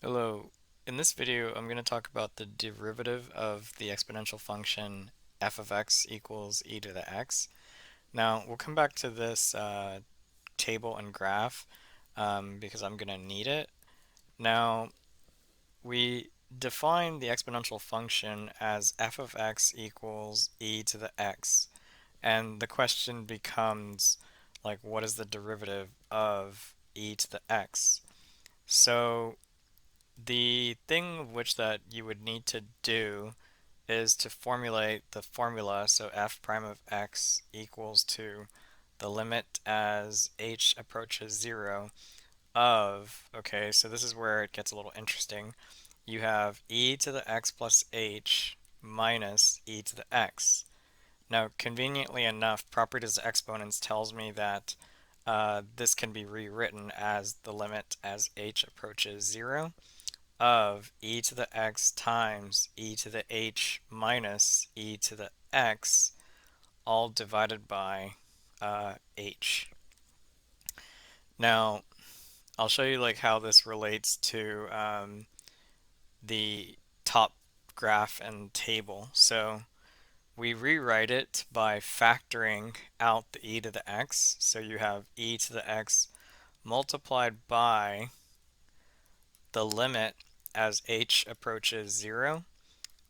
Hello. In this video, I'm going to talk about the derivative of the exponential function f of x equals e to the x. Now, we'll come back to this table and graph because I'm going to need it. Now, we define the exponential function as f of x equals e to the x. And the question becomes, like, what is the derivative of e to the x? So, the thing which that you would need to do is to formulate the formula, so f prime of x equals to the limit as h approaches 0 of, okay, so this is where it gets a little interesting. You have e to the x plus h minus e to the x. Now, conveniently enough, properties of exponents tells me that this can be rewritten as the limit as h approaches 0 of e to the x times e to the h minus e to the x, all divided by h. Now, I'll show you like how this relates to the top graph and table. So we rewrite it by factoring out the e to the x. So you have e to the x multiplied by the limit as h approaches 0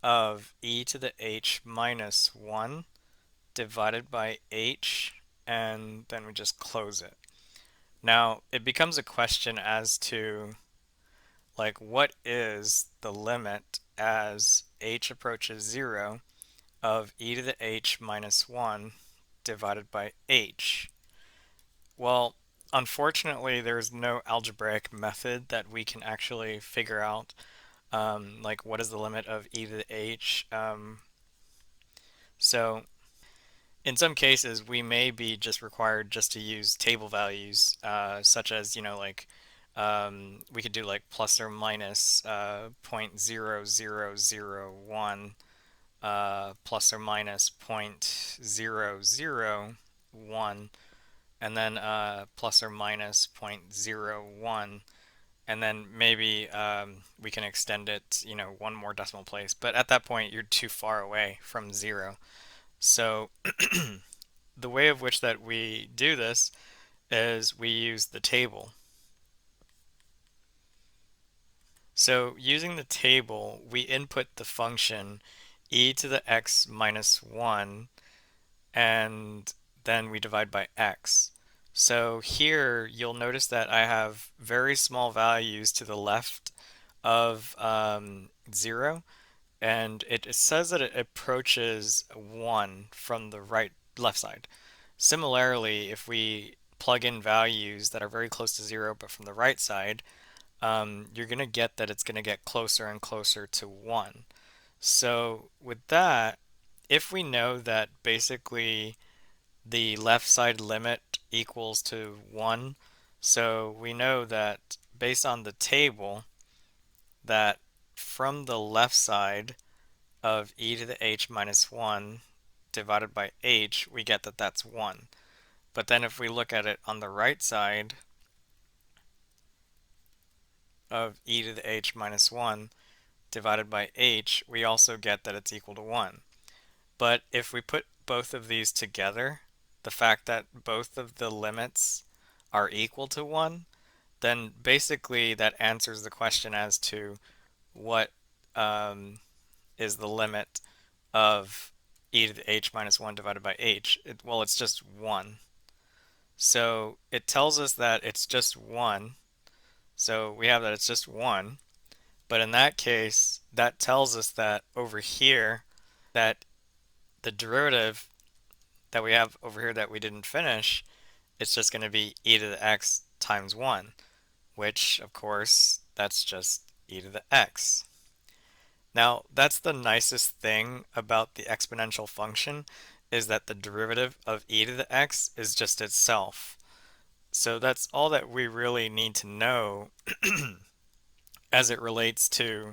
of e to the h minus 1 divided by h, and then we just close it. Now, it becomes a question as to, like, what is the limit as h approaches 0 of e to the h minus 1 divided by h? Well, unfortunately, there's no algebraic method that we can actually figure out, like, what is the limit of e to the h. So in some cases, we may be just required just to use table values, such as, like we could do like plus or minus 0.0001, plus or minus 0.001, and then plus or minus 0.01, and then maybe we can extend it, one more decimal place. But at that point, you're too far away from zero. So the way of which that we do this is we use the table. So using the table, we input the function e to the x minus 1, and then we divide by x. So here you'll notice that I have very small values to the left of 0, and it says that it approaches 1 from the left side. Similarly, if we plug in values that are very close to 0 but from the right side, you're going to get that it's going to get closer and closer to 1. So with that, if we know that basically the left side limit equals to 1, so we know that based on the table that from the left side of e to the h minus 1 divided by h, we get that that's 1. But then if we look at it on the right side of e to the h minus 1 divided by h, we also get that it's equal to 1. But if we put both of these together, the fact that both of the limits are equal to 1, then basically that answers the question as to what is the limit of e to the h minus 1 divided by h. Well, it's just 1. So it tells us that it's just 1. So we have that it's just 1. But in that case, that tells us that over here, that the derivative that we have over here that we didn't finish, it's just going to be e to the x times 1, which, of course, that's just e to the x. Now, that's the nicest thing about the exponential function, is that the derivative of e to the x is just itself. So that's all that we really need to know as it relates to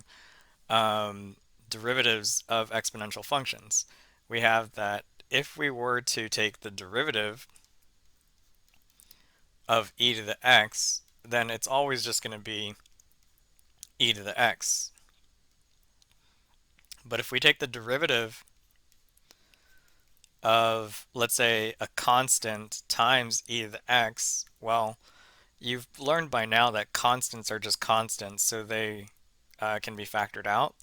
derivatives of exponential functions. We have that if we were to take the derivative of e to the x, then it's always just going to be e to the x. But if we take the derivative of, let's say, a constant times e to the x, well, you've learned by now that constants are just constants, so they can be factored out.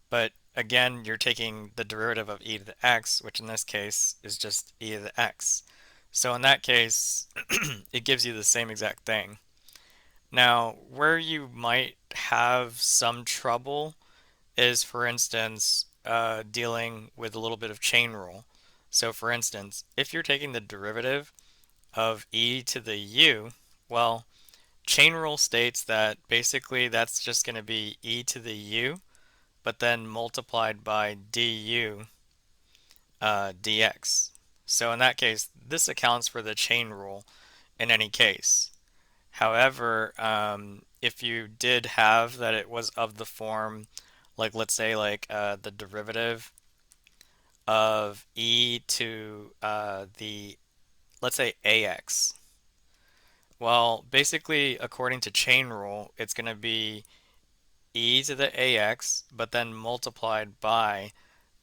But again, you're taking the derivative of e to the x, which in this case is just e to the x. So in that case, it gives you the same exact thing. Now, where you might have some trouble is, for instance, dealing with a little bit of chain rule. So for instance, if you're taking the derivative of e to the u, well, chain rule states that basically that's just going to be e to the u, but then multiplied by du dx. So in that case, this accounts for the chain rule in any case. However, if you did have that it was of the form, like let's say like the derivative of e to the, let's say ax. Well, basically, according to chain rule, it's going to be e to the ax, but then multiplied by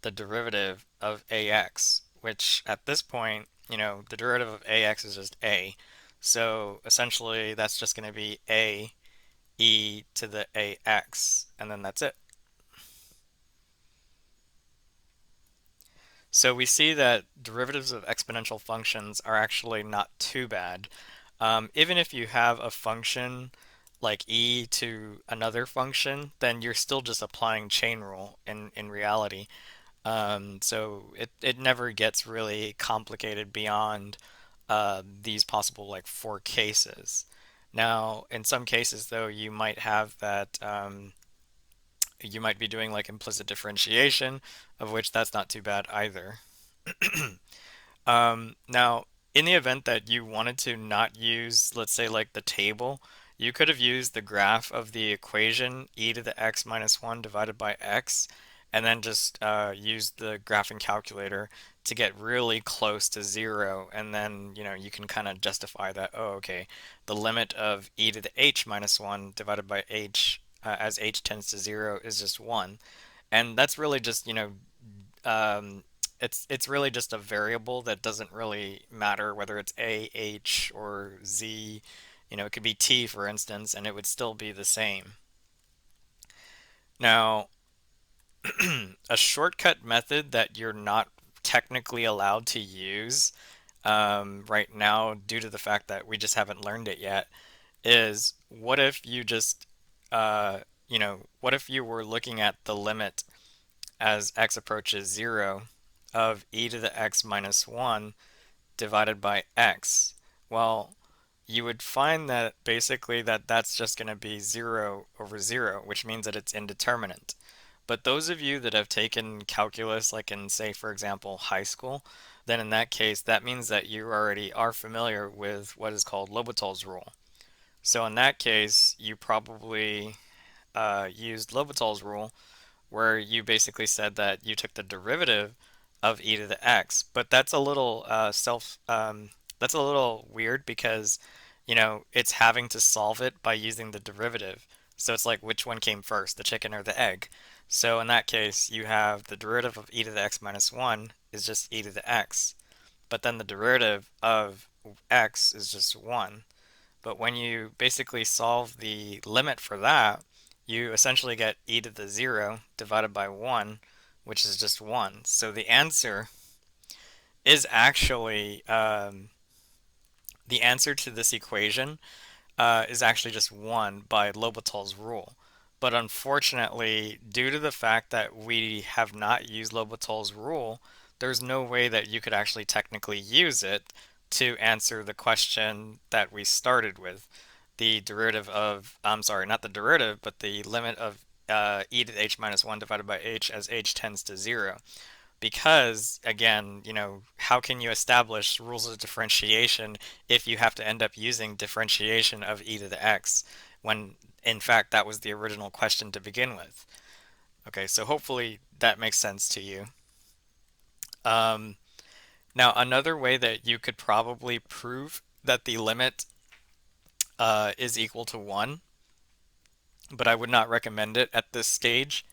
the derivative of ax, which at this point, the derivative of ax is just a. So essentially, that's just going to be a e to the ax, and then that's it. So we see that derivatives of exponential functions are actually not too bad. Even if you have a function like e to another function, then you're still just applying chain rule in reality. So it never gets really complicated beyond these possible like four cases. Now, in some cases, though, you might have that you might be doing like implicit differentiation, of which that's not too bad either. Now, in the event that you wanted to not use, let's say, like the table, you could have used the graph of the equation e to the x minus 1 divided by x, and then just use the graphing calculator to get really close to zero, and then, you can kind of justify that, oh, okay, the limit of e to the h minus 1 divided by h as h tends to zero is just 1. And that's really just, um, it's really just a variable that doesn't really matter whether it's a, h, or z. It could be t, for instance, and it would still be the same. Now, a shortcut method that you're not technically allowed to use right now, due to the fact that we just haven't learned it yet, is what if you just, what if you were looking at the limit as x approaches 0 of e to the x minus 1 divided by x? Well, you would find that basically that's just going to be 0 over 0, which means that it's indeterminate. But those of you that have taken calculus, like in, say, for example, high school, then in that case, that means that you already are familiar with what is called L'Hopital's rule. So in that case, you probably used L'Hopital's rule, where you basically said that you took the derivative of e to the x. But that's a little that's a little weird because, it's having to solve it by using the derivative. So it's like which one came first, the chicken or the egg? So in that case, you have the derivative of e to the x minus 1 is just e to the x. But then the derivative of x is just 1. But when you basically solve the limit for that, you essentially get e to the 0 divided by 1, which is just 1. So the answer is actually, the answer to this equation is actually just 1 by L'Hopital's rule. But unfortunately, due to the fact that we have not used L'Hopital's rule, there's no way that you could actually technically use it to answer the question that we started with. The derivative of, I'm sorry, not the derivative, but the limit of e to the h minus 1 divided by h as h tends to 0. Because, again, how can you establish rules of differentiation if you have to end up using differentiation of e to the x when, in fact, that was the original question to begin with? Okay, so hopefully that makes sense to you. Um, Now, another way that you could probably prove that the limit is equal to 1 but I would not recommend it at this stage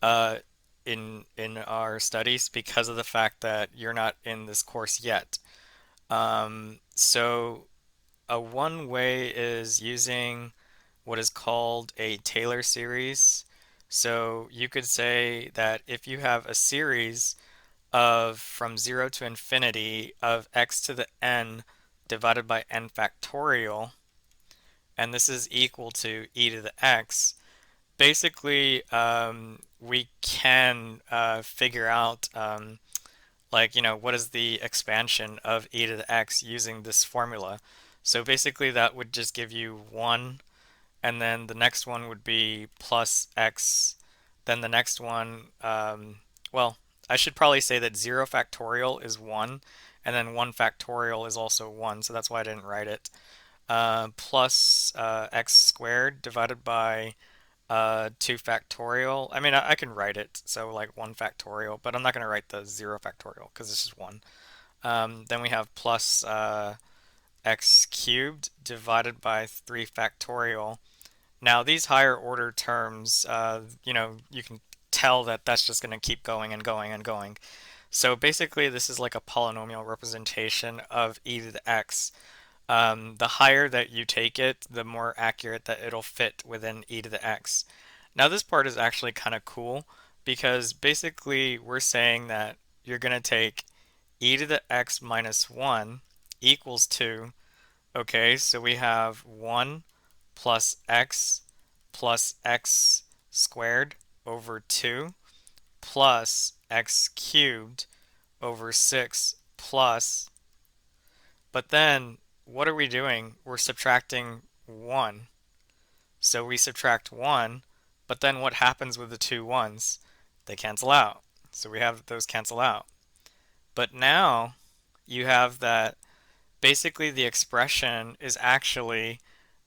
uh, in our studies because of the fact that you're not in this course yet. So one way is using what is called a Taylor series. So you could say that if you have a series of from 0 to infinity of x to the n divided by n factorial, and this is equal to e to the x, basically we can figure out like, what is the expansion of e to the x using this formula. So basically that would just give you 1, and then the next one would be plus x. Then the next one, well, I should probably say that 0 factorial is 1, and then 1 factorial is also 1, so that's why I didn't write it. Plus x squared divided by 2 factorial. I mean, I can write it, so like 1 factorial, but I'm not going to write the 0 factorial because it's just 1. Then we have plus x cubed divided by 3 factorial. Now, these higher order terms, you can tell that that's just going to keep going and going and going. So basically, this is like a polynomial representation of e to the x. The higher that you take it, the more accurate that it'll fit within e to the x. Now, this part is actually kind of cool because basically we're saying that you're going to take e to the x minus 1 equals 2. Okay, so we have 1 plus x squared over 2 plus x cubed over 6 plus, but then what are we doing? We're subtracting 1. So we subtract 1, but then what happens with the two ones? They cancel out. So we have those cancel out. But now you have that basically the expression is actually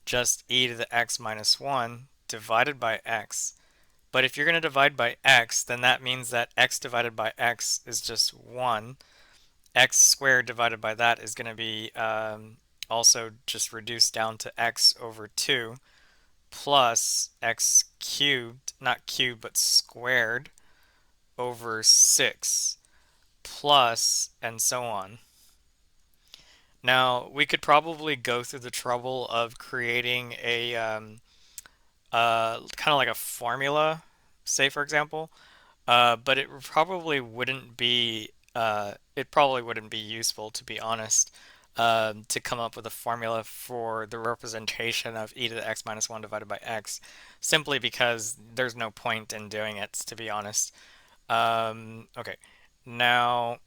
just e to the x minus 1 divided by x. But if you're going to divide by x, then that means that x divided by x is just 1. X squared divided by that is going to be also just reduced down to x over 2 plus x cubed, not cubed, but squared over 6 plus, and so on. Now, we could probably go through the trouble of creating a kind of like a formula, say for example, but it probably wouldn't be useful, to be honest, to come up with a formula for the representation of e to the x minus 1 divided by x, simply because there's no point in doing it, to be honest. Okay, now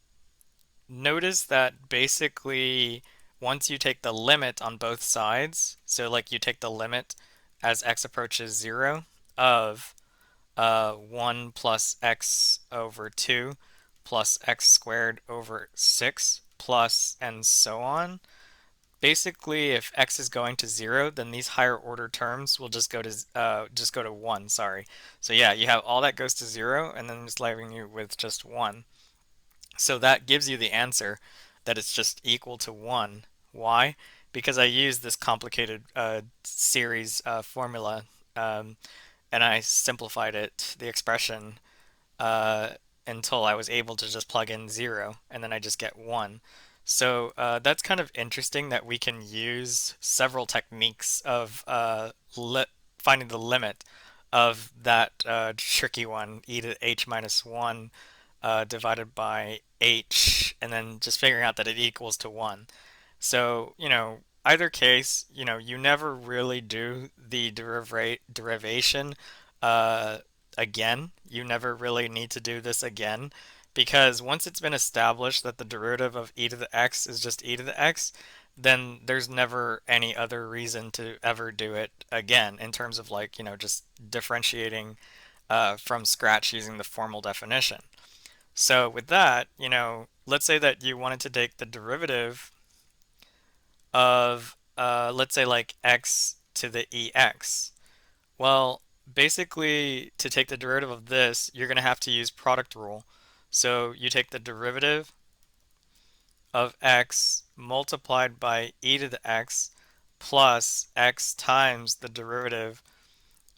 notice that basically once you take the limit on both sides, so like you take the limit as x approaches 0 of 1 plus x over 2 plus x squared over 6 plus, and so on. Basically, if x is going to 0, then these higher order terms will just go to 1, sorry. So yeah, you have all that goes to 0 and then just leaving you with just 1. So that gives you the answer that it's just equal to 1. Why? Because I used this complicated series formula, and I simplified it, the expression, uh, until I was able to just plug in 0, and then I just get 1. So that's kind of interesting that we can use several techniques of finding the limit of that tricky one, e to the h minus 1 divided by h, and then just figuring out that it equals to 1. So, either case, you never really do the derivation uh, again. You never really need to do this again because once it's been established that the derivative of e to the x is just e to the x, then there's never any other reason to ever do it again in terms of like, just differentiating from scratch using the formal definition. So with that, let's say that you wanted to take the derivative of, let's say like x to the ex. Well, basically to take the derivative of this, you're going to have to use product rule. So you take the derivative of x multiplied by e to the x plus x times the derivative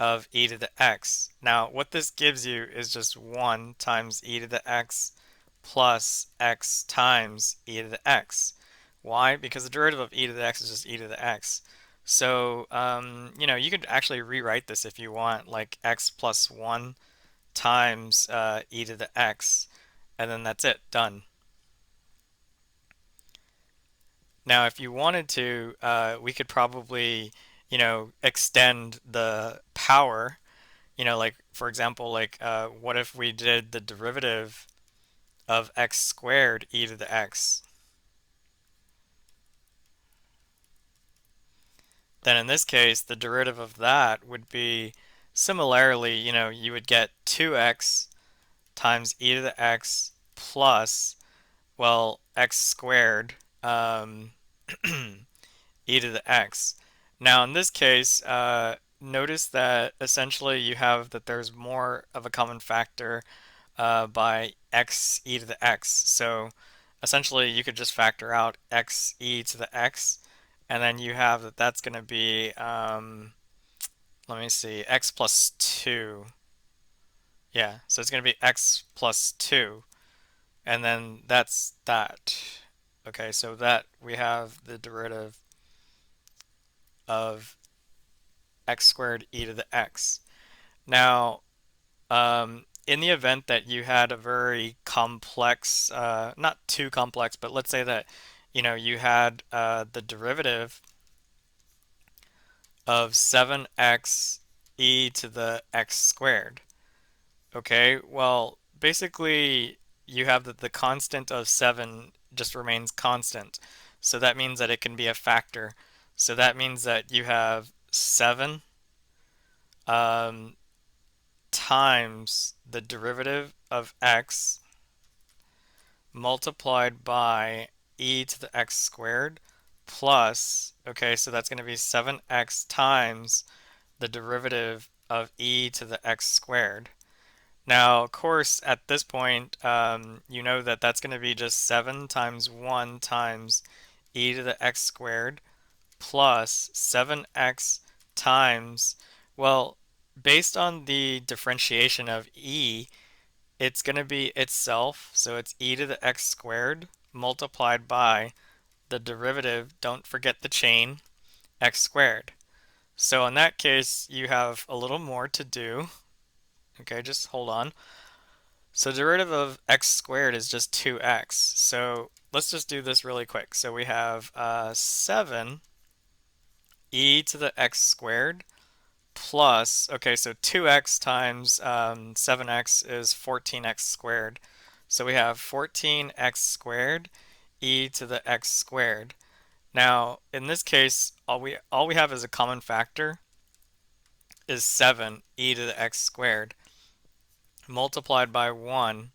of e to the x. Now, what this gives you is just 1 times e to the x plus x times e to the x. Why? Because the derivative of e to the x is just e to the x. So, you could actually rewrite this if you want, like x plus 1 times e to the x, and then that's it, done. Now, if you wanted to, we could probably, extend the power. Like for example, like what if we did the derivative of x squared e to the x? Then in this case, the derivative of that would be similarly, you would get 2x times e to the x plus, well, x squared e to the x. Now in this case, notice that essentially you have that there's more of a common factor by x e to the x. So essentially you could just factor out x e to the x, and then you have that that's going to be, let me see, x plus 2. Yeah, so it's going to be x plus 2, and then that's that. Okay, so that we have the derivative of x squared e to the x. Now, in the event that you had a very complex, not too complex, but let's say that, you had the derivative of 7x e to the x squared. Okay, well, basically you have that the constant of 7 just remains constant. So that means that it can be a factor. So that means that you have 7 um, times the derivative of x multiplied by e to the x squared plus, okay, so that's going to be 7x times the derivative of e to the x squared. Now, of course, at this point, you know that that's going to be just 7 times 1 times e to the x squared plus 7x times, well, based on the differentiation of e, it's going to be itself, so it's e to the x squared multiplied by the derivative, don't forget the chain, x squared. So in that case, you have a little more to do. Okay, just hold on. So derivative of x squared is just 2x. So let's just do this really quick. So we have 7 e to the x squared plus, okay, so 2x times 7x is 14x squared. So we have 14x squared e to the x squared. Now, in this case, all we have as a common factor is 7 e to the x squared multiplied by 1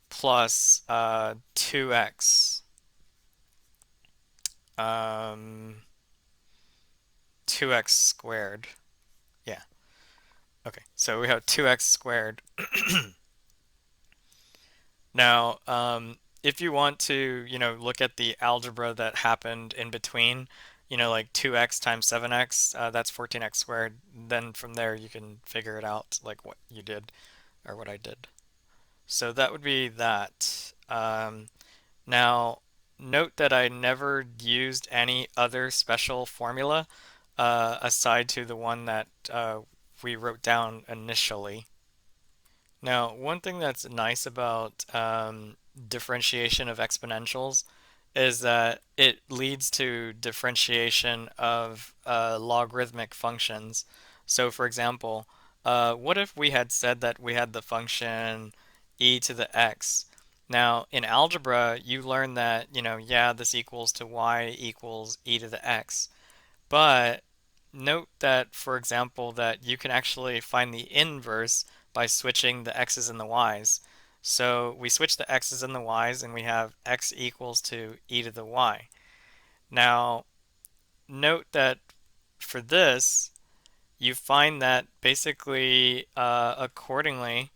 plus 2x. Um, 2x squared. Yeah. Okay. So we have 2x squared. Now, if you want to, look at the algebra that happened in between, like 2x times 7x, that's 14x squared. Then from there you can figure it out, like what you did or what I did. So that would be that. Now, note that I never used any other special formula aside to the one that we wrote down initially. Now, one thing that's nice about differentiation of exponentials is that it leads to differentiation of logarithmic functions. So, for example, what if we had said that we had the function e to the x? Now, in algebra, you learn that, yeah, this equals to y equals e to the x. But note that, for example, that you can actually find the inverse by switching the x's and the y's. So we switch the x's and the y's and we have x equals to e to the y. Now, note that for this, you find that basically, accordingly,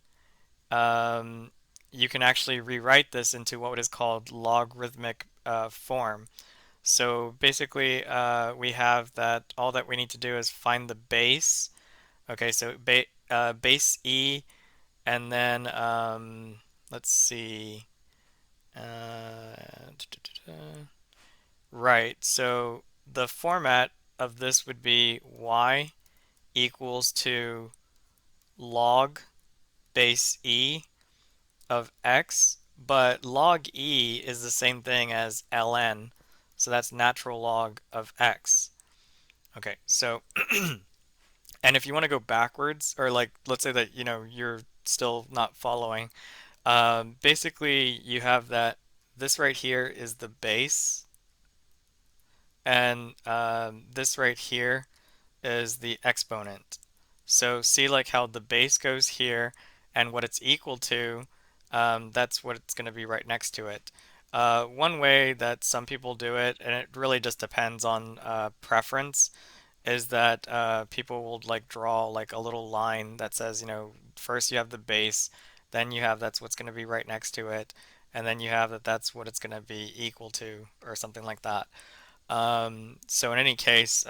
you can actually rewrite this into what is called logarithmic form. So basically, we have that all that we need to do is find the base Okay, so base e, and then let's see. Right, so the format of this would be y equals to log base e of x, but log e is the same thing as ln, so that's natural log of x. Okay, so and if you want to go backwards, or like let's say that you're still not following, basically you have that this right here is the base, and this right here is the exponent. So see like how the base goes here and what it's equal to, that's what it's going to be right next to it. One way that some people do it, and it really just depends on preference, is that people will like draw like a little line that says, first you have the base, then you have that's what's going to be right next to it, and then you have that's what it's going to be equal to, or something like that. So in any case,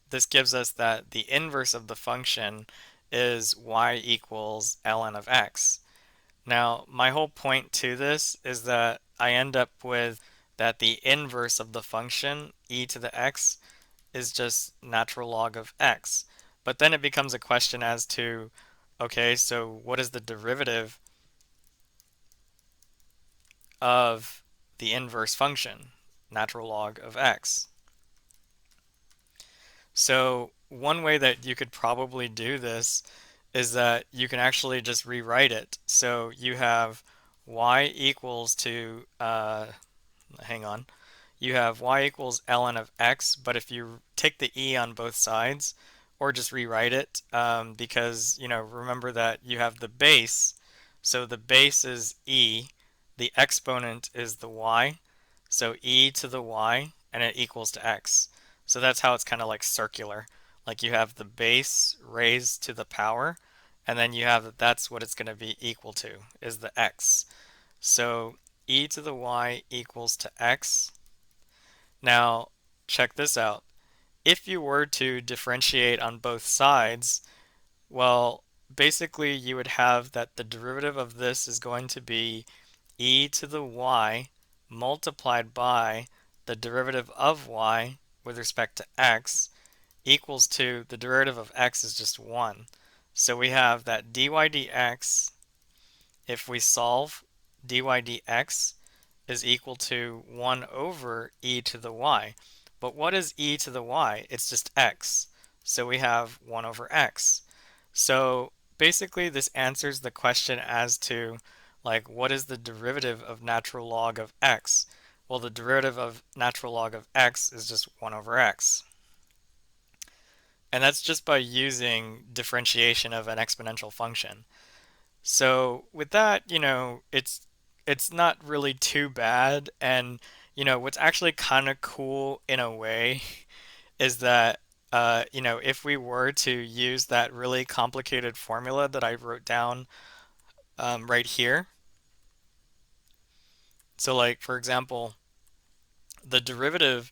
this gives us that the inverse of the function is y equals ln of x. Now, my whole point to this is that I end up with that the inverse of the function e to the x is just natural log of x. But then it becomes a question as to, okay, so what is the derivative of the inverse function, natural log of x? So one way that you could probably do this is that you can actually just rewrite it. So you have y equals to, hang on, you have y equals ln of x, but if you take the e on both sides, or just rewrite it, because, remember that you have the base, so the base is e, the exponent is the y, so e to the y, and it equals to x. So that's how it's kind of like circular. Like you have the base raised to the power, and then you have that's what it's going to be equal to, is the x. So e to the y equals to x. Now, check this out. If you were to differentiate on both sides, well, basically you would have that the derivative of this is going to be e to the y multiplied by the derivative of y with respect to x equals to the derivative of x is just 1. So we have that dy dx, if we solve, dy dx is equal to 1 over e to the y. But what is e to the y? It's just x. So we have 1 over x. So basically this answers the question as to like what is the derivative of natural log of x? Well, the derivative of natural log of x is just 1 over x. And that's just by using differentiation of an exponential function. So with that, it's not really too bad. And what's actually kind of cool in a way is that if we were to use that really complicated formula that I wrote down right here. So like for example, the derivative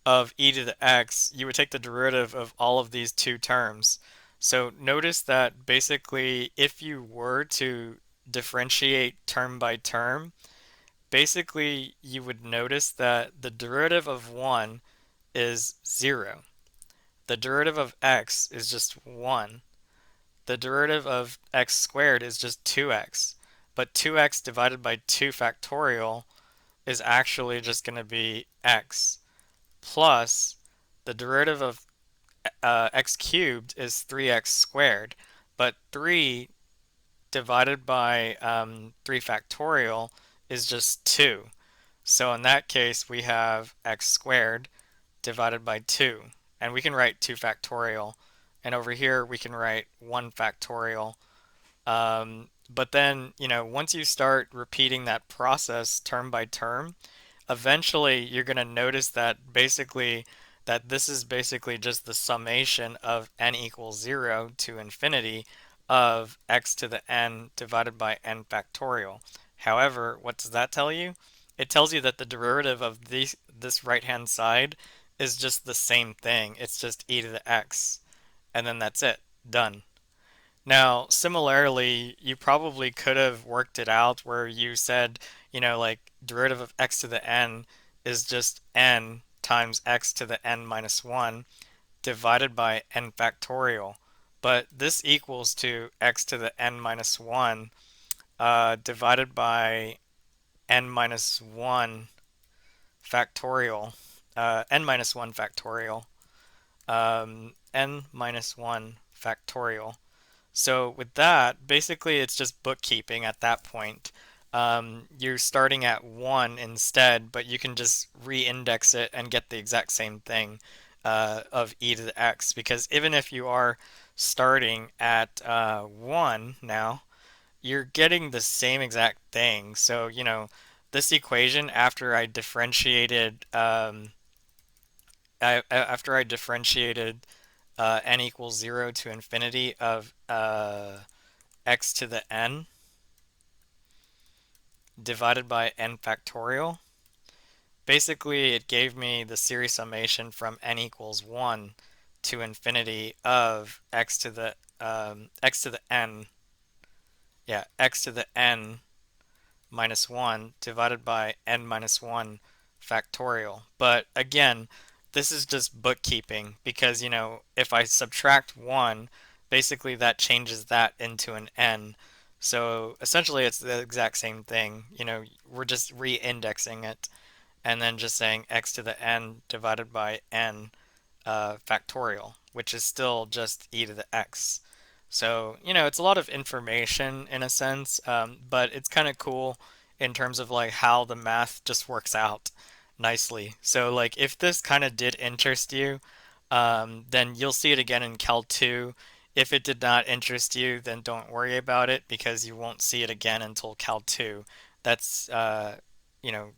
of e to the x, you would take the derivative of all of these two terms. So notice that basically if you were to differentiate term by term, basically you would notice that the derivative of 1 is 0. The derivative of x is just 1. The derivative of x squared is just 2x. But 2x divided by 2 factorial is actually just going to be x, plus the derivative of x cubed is 3x squared, but 3 divided by 3 factorial is just 2. So in that case, we have x squared divided by 2. And we can write 2 factorial. And over here, we can write 1 factorial. But then, once you start repeating that process term by term, eventually you're going to notice that basically that this is basically just the summation of n equals 0 to infinity of x to the n divided by n factorial. However, what does that tell you? It tells you that the derivative of this right-hand side is just the same thing. It's just e to the x, and then that's it. Done. Now, similarly, you probably could have worked it out where you said, like derivative of x to the n is just n times x to the n minus 1 divided by n factorial. But this equals to x to the n minus 1 divided by n minus 1 factorial, n minus 1 factorial, n minus 1 factorial. So with that, basically it's just bookkeeping at that point. You're starting at 1 instead, but you can just re-index it and get the exact same thing of e to the x. Because even if you are starting at 1 now, you're getting the same exact thing. So, this equation after I differentiated n equals 0 to infinity of x to the n divided by n factorial. Basically, it gave me the series summation from n equals 1 to infinity of x to the n, yeah, x to the n minus 1 divided by n minus 1 factorial. But again, this is just bookkeeping because, if I subtract 1, basically that changes that into an n. So essentially it's the exact same thing. We're just re-indexing it and then just saying x to the n divided by n factorial, which is still just e to the x. So, it's a lot of information in a sense, but it's kind of cool in terms of like how the math just works out nicely. So, like, if this kind of did interest you, then you'll see it again in Cal 2. If it did not interest you, then don't worry about it because you won't see it again until Cal 2. That's,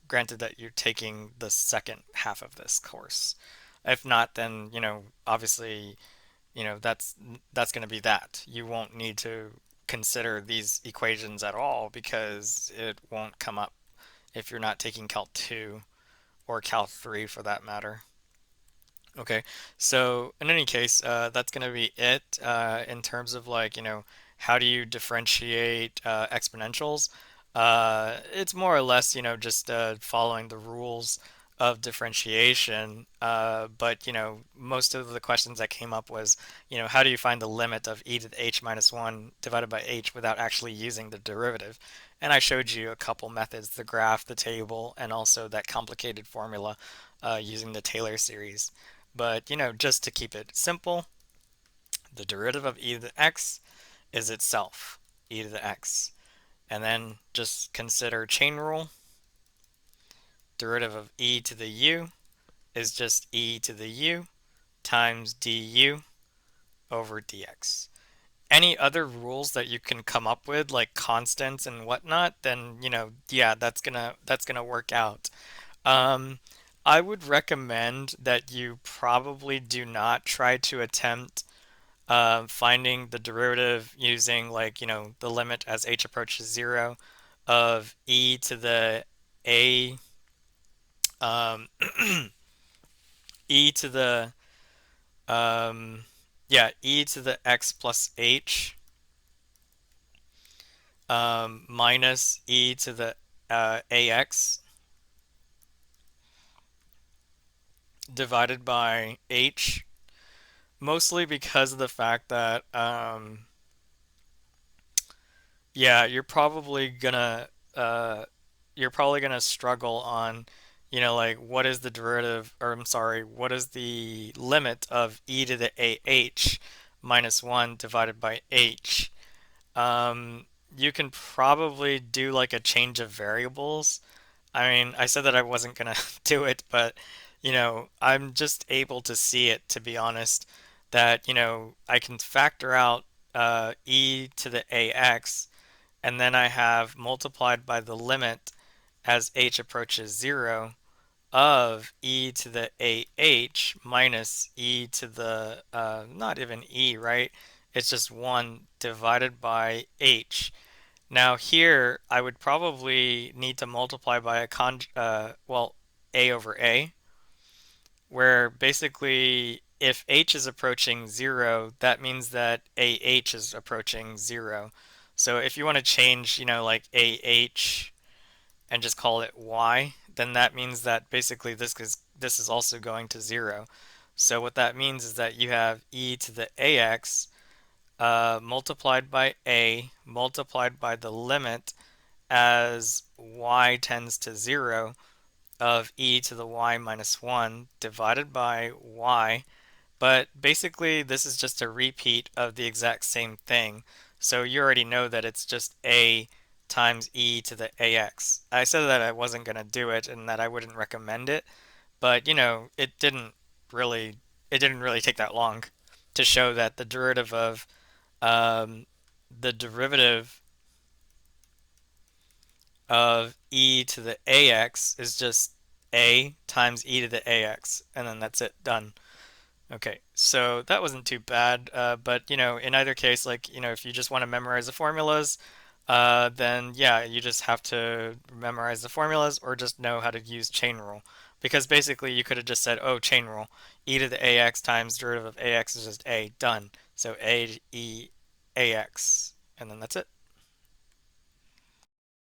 granted that you're taking the second half of this course. If not, then, obviously, that's going to be that. You won't need to consider these equations at all because it won't come up if you're not taking Cal 2 or Cal 3 for that matter. Okay, so in any case, that's going to be it in terms of like, how do you differentiate exponentials? It's more or less, just following the rules of differentiation. But, most of the questions that came up was, how do you find the limit of e to the h minus 1 divided by h without actually using the derivative? And I showed you a couple methods, the graph, the table, and also that complicated formula using the Taylor series. But, just to keep it simple, the derivative of e to the x is itself, e to the x. And then just consider chain rule. Derivative of e to the u is just e to the u times du over dx. Any other rules that you can come up with, like constants and whatnot, then, yeah, that's gonna work out. Um, I would recommend that you probably do not try to attempt finding the derivative using like, the limit as h approaches 0 of e to the a um, e to the yeah, e to the x plus h minus e to the ax divided by h, mostly because of the fact that yeah, you're probably gonna struggle on, like what is the derivative, or I'm sorry, what is the limit of e to the ah minus 1 divided by h? You can probably do like a change of variables. I mean, I said that I wasn't gonna do it, but I'm just able to see it, to be honest, that I can factor out e to the ax, and then I have multiplied by the limit as h approaches 0 of e to the ah minus e to the not even e, right? It's just 1 divided by h. Now here, I would probably need to multiply by a a over a, where basically if h is approaching 0, that means that AH is approaching 0. So if you want to change, like AH and just call it Y, then that means that basically this is also going to 0. So what that means is that you have e to the AX multiplied by A multiplied by the limit as Y tends to 0 of e to the Y minus 1 divided by Y, but basically, this is just a repeat of the exact same thing. So you already know that it's just a times e to the ax. I said that I wasn't going to do it and that I wouldn't recommend it, but really it didn't really take that long to show that um, the derivative of e to the ax is just a times e to the ax, and then that's it, done. Okay, so that wasn't too bad, but in either case, like, if you just want to memorize the formulas, then yeah, you just have to memorize the formulas or just know how to use chain rule. Because basically, you could have just said, oh, chain rule, e to the ax times derivative of ax is just a, done. So a e ax, and then that's it.